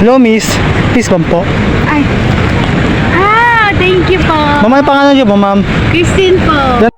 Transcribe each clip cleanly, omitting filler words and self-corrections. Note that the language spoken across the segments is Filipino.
Hello, miss. Peace bomb po. Ay. Thank you po. Ma'am, ano pangalan niyo po, ma'am? Christine po.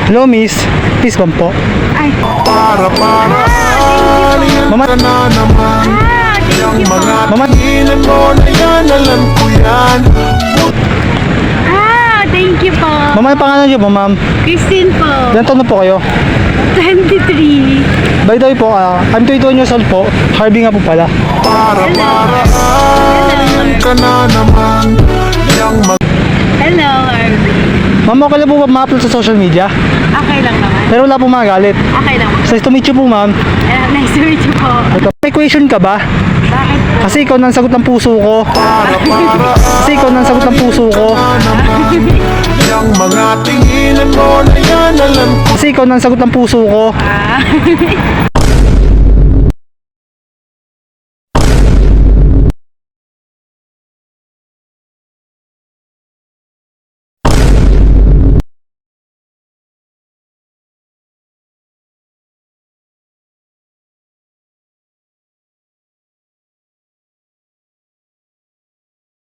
Hello, miss. Peace bomb po. Ay. Para Mama, ka na naman. Yung mga tinginan mo na yan, alam ko yan. Thank you po. ma'am, ano pangalan niyo po, ma'am? Christine po. Ilan taon na po kayo? 23. By the way po, I'm 21 years old po. Harvey nga po pala. Para ka na naman. Yung mga Hello, Arby. Ma'am, okay lang po ba ma-upload sa social media? Okay lang naman. Pero wala po magalit. Okay lang. Nice to meet you po, ma'am. Nice to meet you po. Ito, may question ka ba? Bakit po? Kasi ikaw nang sagot ng puso ko. Kasi ikaw nang sagot ng puso ko. yung mga tinginan mo na yan, alam ko. Kasi ikaw nang sagot ng puso ko.